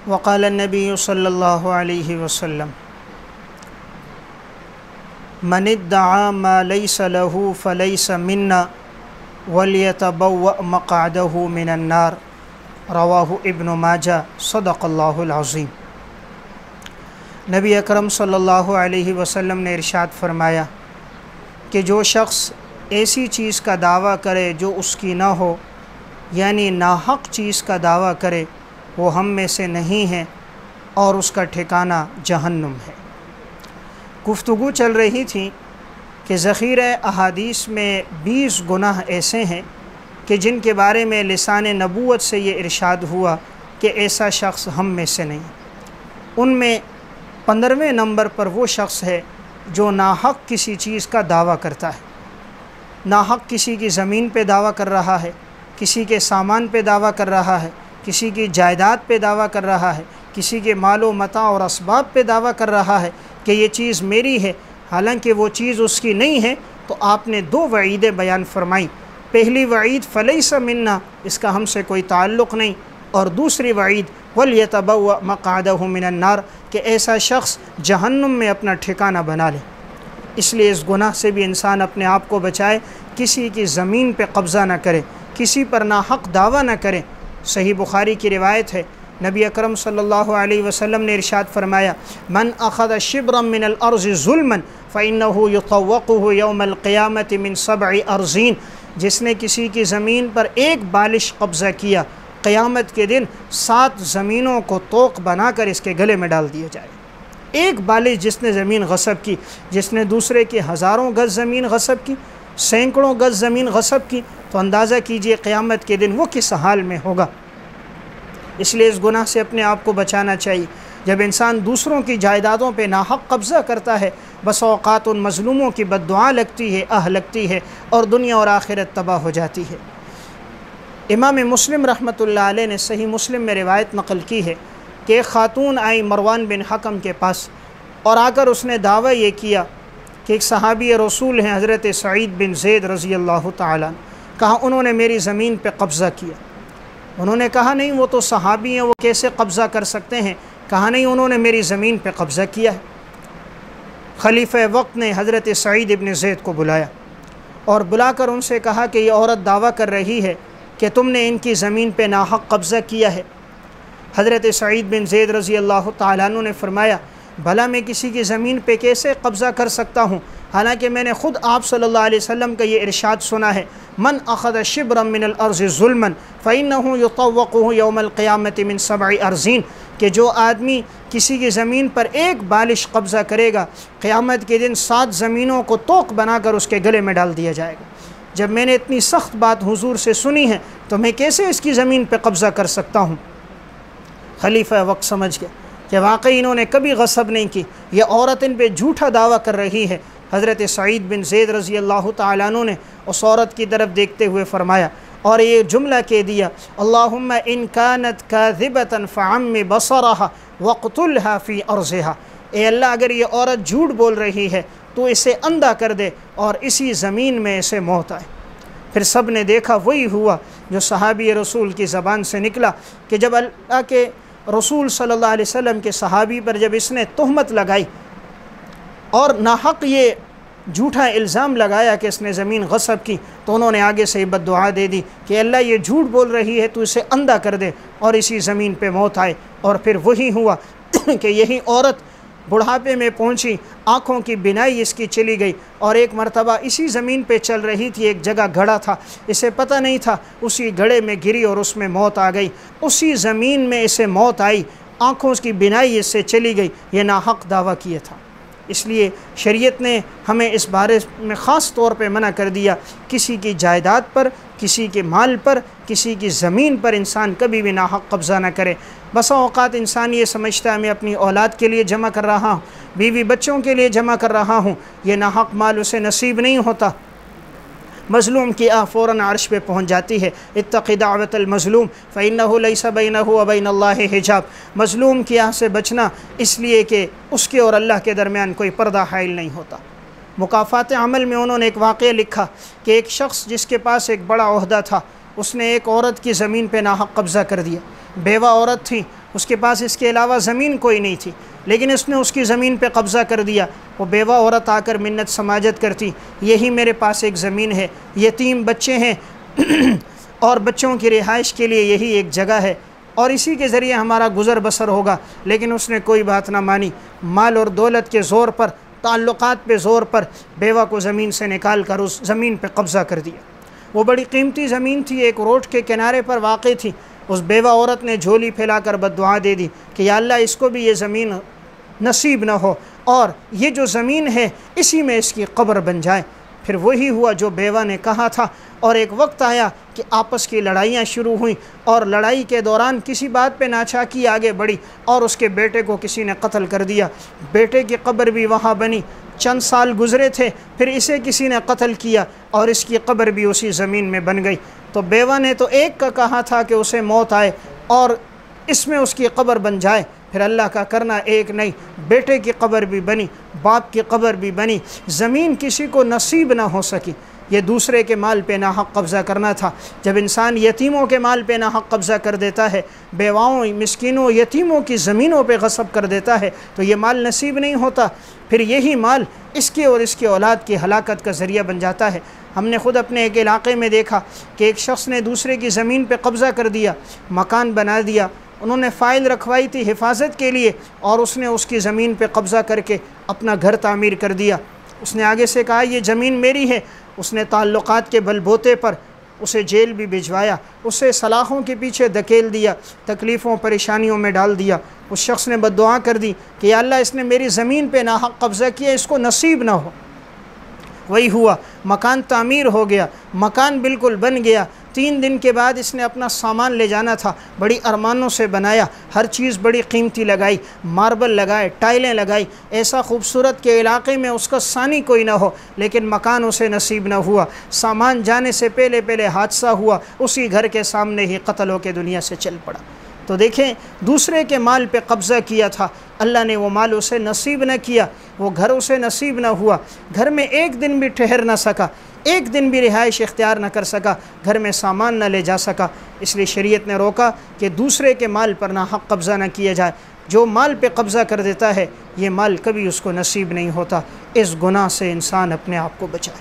वक़ाल नबी सल्लल्लाहु अलैहि वसल्लम मनिद्दआ मा लैसा लहू फलैसा मिन्ना वलियतबव्वअ मक़अदहू मिनन्नार। रवाहु इब्न माजा। सदक़ल्लाहुल अज़ीम। नबी अकरम सल्लल्लाहु अलैहि वसल्लम ने इरशाद फरमाया कि जो शख्स ऐसी चीज़ का दावा करे जो उसकी ना हो, यानी नाहक चीज़ का दावा करे, वो हम में से नहीं है और उसका ठिकाना जहन्नुम है। गुफ्तगू चल रही थी कि ज़ख़ीरा अहादीस में 20 गुनाह ऐसे हैं कि जिनके बारे में लिसान नबूवत से ये इरशाद हुआ कि ऐसा शख्स हम में से नहीं। उनमें 15वें नंबर पर वो शख्स है जो नाहक किसी चीज़ का दावा करता है। नाहक किसी की ज़मीन पे दावा कर रहा है, किसी के सामान पे दावा कर रहा है, किसी की जायदाद पे दावा कर रहा है, किसी के मालो मता और असबाब पे दावा कर रहा है कि ये चीज़ मेरी है, हालांकि वो चीज़ उसकी नहीं है। तो आपने 2 वईदें बयान फरमाई। पहली वईद फलैसा मिन्ना, इसका हमसे कोई ताल्लुक़ नहीं, और दूसरी वईद वलियतबव्वअ मक़अदहू मिनन्नार, कि ऐसा शख्स जहन्नुम में अपना ठिकाना बना ले। इसलिए इस गुनाह से भी इंसान अपने आप को बचाए, किसी की ज़मीन पे कब्ज़ा न करे, किसी पर नाहक दावा न करे। सही बुखारी की रिवायत है, नबी अकरम सल्लल्लाहु अलैहि वसल्लम ने इरशाद फरमाया, मन अख़ज़ शिब्रम मिनल अर्ज़ि ज़ुल्मन फ़इन्नहु युतव्वक़ुहु यौमल क़ियामति मिन सब'i अर्ज़ीन। जिसने किसी की ज़मीन पर एक बालिश कब्ज़ा किया, क़यामत के दिन 7 ज़मीनों को तोक बनाकर इसके गले में डाल दिया जाए। एक बालिश जिसने ज़मीन गसब की, जिसने दूसरे की हज़ारों गज़ ज़मीन गसब की, सैकड़ों गज़ ज़मीन गसब की, तो अंदाज़ा कीजिए क़यामत के दिन वो किस हाल में होगा। इसलिए इस गुनाह से अपने आप को बचाना चाहिए। जब इंसान दूसरों की जायदादों पे नाहक कब्ज़ा करता है, बस औक़ात उन मज़लूमों की बद्दुआ लगती है, लगती है, और दुनिया और आखिरत तबाह हो जाती है। इमाम मुस्लिम रहमतुल्लाह अलैह ने सही मुस्लिम में रिवायत नक़ल की है कि एक ख़ातून आई मरवान बिन हकम के पास और आकर उसने दावा ये किया कि एक सहाबी रसूल हैं हज़रत सईद बिन ज़ैद रज़ी अल्लाह ताला, कहा उन्होंने मेरी ज़मीन पे कब्ज़ा किया। उन्होंने कहा नहीं, वो तो सहाबी हैं, वो कैसे कब्ज़ा कर सकते हैं। कहा नहीं, उन्होंने मेरी ज़मीन पे कब्ज़ा किया है। खलीफ़ा वक्त ने हज़रत सईद इब्न ज़ैद को बुलाया और बुलाकर उनसे कहा कि ये औरत दावा कर रही है कि तुमने इनकी ज़मीन पे नाहक कब्ज़ा किया है। हज़रत सईद बिन ज़ैद रज़ी अल्लाह ताला अन्हु ने फरमाया, भला मैं किसी की ज़मीन पे कैसे कब्ज़ा कर सकता हूँ, हालांकि मैंने ख़ुद आप सल्लल्लाहु अलैहि वसल्लम का ये इरशाद सुना है, मन अख़ज़ शिब्रम मिनल अर्ज़ि ज़ुल्मन फ़इन्नहु युतव्वक़ुहु यौमल क़ियामति मिन सब'i अर्ज़ीन, कि जो आदमी किसी की ज़मीन पर एक बालिश कब्ज़ा करेगा, क़यामत के दिन 7 ज़मीनों को तोक बनाकर उसके गले में डाल दिया जाएगा। जब मैंने इतनी सख्त बात हुजूर से सुनी है तो मैं कैसे इसकी ज़मीन पे कब्ज़ा कर सकता हूँ। खलीफा वक्त समझ गया कि वाकई इन्होंने कभी गसब नहीं की, यह औरत इन पे झूठा दावा कर रही है। हज़रत सईद बिन ज़ैद रज़ी अल्लाह ताला अन्हु ने उस औरत की तरफ देखते हुए फरमाया और ये जुमला कह दिया, अल्लाहुम्मा इन कानत काज़िबतन फ़अम्मि बसरहा वक़्तुलहा फ़ी अर्ज़िहा। ए अल्लाह, अगर ये औरत झूठ बोल रही है तो इसे अंधा कर दे और इसी ज़मीन में इसे मौत आए। फिर सब ने देखा, वही हुआ जो सहाबी रसूल की ज़बान से निकला कि जब अल्लाह के रसूल सल्लल्लाहु अलैहि वसल्लम के सहाबी पर जब इसने तोहमत लगाई और नाहक ये झूठा इल्ज़ाम लगाया कि इसने ज़मीन गसब की, तो उन्होंने आगे से बद्दुआ दे दी कि अल्लाह ये झूठ बोल रही है तो इसे अंधा कर दे और इसी ज़मीन पे मौत आए। और फिर वही हुआ कि यही औरत बुढ़ापे में पहुंची, आँखों की बिनाई इसकी चली गई और एक मरतबा इसी ज़मीन पे चल रही थी, एक जगह घड़ा था, इसे पता नहीं था, उसी घड़े में गिरी और उसमें मौत आ गई। उसी ज़मीन में इसे मौत आई, आँखों की बिनाई इससे चली गई, ये नाहक दावा किया था। इसलिए शरीयत ने हमें इस बारे में ख़ास तौर पे मना कर दिया, किसी की जायदाद पर, किसी के माल पर, किसी की ज़मीन पर इंसान कभी भी नाहक कब्ज़ा न करे। बसा औक़ात इंसान ये समझता है मैं अपनी औलाद के लिए जमा कर रहा हूँ, बीवी बच्चों के लिए जमा कर रहा हूँ, ये नाहक माल उसे नसीब नहीं होता। मज़लूम की आह फ़ौरन अर्श पे पहुँच जाती है। इत्तक़ि दावतल मज़लूम फ़इन्नहु लैसा बैनहु व बैनल्लाहि हिजाब। मज़लूम की आह से बचना इसलिए कि उसके और अल्लाह के दरमियान कोई पर्दा हाइल नहीं होता। मुकाफ़ात अमल में उन्होंने एक वाक़या लिखा कि एक शख्स जिसके पास एक बड़ा ओहदा था, उसने एक औरत की ज़मीन पे नाहक कब्ज़ा कर दिया। बेवा औरत थी उसके पास इसके अलावा ज़मीन कोई नहीं थी, लेकिन इसने उसकी ज़मीन पे कब्ज़ा कर दिया। वो बेवा औरत आकर मिन्नत समाजत करती, यही मेरे पास एक ज़मीन है, यतीम बच्चे हैं और बच्चों की रिहाइश के लिए यही एक जगह है और इसी के ज़रिए हमारा गुज़र बसर होगा। लेकिन उसने कोई बात ना मानी। माल और दौलत के ज़ोर पर, ताल्लुक़ात पे ज़ोर पर बेवा को ज़मीन से निकाल कर उस ज़मीन पे कब्ज़ा कर दिया। वो बड़ी कीमती ज़मीन थी, एक रोड के किनारे पर वाक़ई थी। उस बेवा औरत ने झोली फैलाकर बद्दुआ दे दी कि या अल्लाह इसको भी ये ज़मीन नसीब न हो और ये जो ज़मीन है इसी में इसकी कब्र बन जाए। फिर वही हुआ जो बेवा ने कहा था और एक वक्त आया कि आपस की लड़ाइयाँ शुरू हुई और लड़ाई के दौरान किसी बात पे नाचाकी आगे बढ़ी और उसके बेटे को किसी ने कत्ल कर दिया। बेटे की कब्र भी वहाँ बनी। चंद साल गुज़रे थे, फिर इसे किसी ने कत्ल किया और इसकी कब्र भी उसी ज़मीन में बन गई। तो बेवा ने तो एक का कहा था कि उसे मौत आए और इसमें उसकी कब्र बन जाए, फिर अल्लाह का करना एक नहीं, बेटे की कब्र भी बनी, बाप की कब्र भी बनी। ज़मीन किसी को नसीब ना हो सकी। ये दूसरे के माल पे नाहक कब्ज़ा करना था। जब इंसान यतीमों के माल पे नाहक कब्ज़ा कर देता है, बेवाओं, मिस्किनों, यतीमों की ज़मीनों पे गसब कर देता है, तो ये माल नसीब नहीं होता। फिर यही माल इसके और इसके औलाद की हलाकत का ज़रिया बन जाता है। हमने ख़ुद अपने एक इलाक़े में देखा कि एक शख्स ने दूसरे की ज़मीन पे कब्ज़ा कर दिया, मकान बना दिया। उन्होंने फ़ाइल रखवाई थी हिफाजत के लिए और उसने उसकी ज़मीन पे कब्ज़ा करके अपना घर तामीर कर दिया। उसने आगे से कहा ये ज़मीन मेरी है। उसने ताल्लुक़ात के बलबोते पर उसे जेल भी भिजवाया, उसे सलाखों के पीछे धकेल दिया, तकलीफ़ों परेशानियों में डाल दिया। उस शख्स ने बद्दुआ कर दी कि या अल्लाह इसने मेरी ज़मीन पे नाहक कब्ज़ा किया, इसको नसीब ना हो। वही हुआ, मकान तामीर हो गया, मकान बिल्कुल बन गया। 3 दिन के बाद इसने अपना सामान ले जाना था, बड़ी अरमानों से बनाया, हर चीज़ बड़ी कीमती लगाई, मार्बल लगाए, टाइलें लगाई, ऐसा खूबसूरत के इलाक़े में उसका सानी कोई ना हो, लेकिन मकान उसे नसीब ना हुआ। सामान जाने से पहले पहले हादसा हुआ, उसी घर के सामने ही कत्ल होकर दुनिया से चल पड़ा। तो देखें, दूसरे के माल पे कब्ज़ा किया था, अल्लाह ने वो माल उसे नसीब न किया, वो घर उसे नसीब न हुआ। घर में एक दिन भी ठहर न सका, एक दिन भी रिहाइश इख्तियार न कर सका, घर में सामान न ले जा सका। इसलिए शरीयत ने रोका कि दूसरे के माल पर ना हक़ कब्ज़ा न किया जाए। जो माल पे कब्ज़ा कर देता है, ये माल कभी उसको नसीब नहीं होता। इस गुनाह से इंसान अपने आप को बचाए।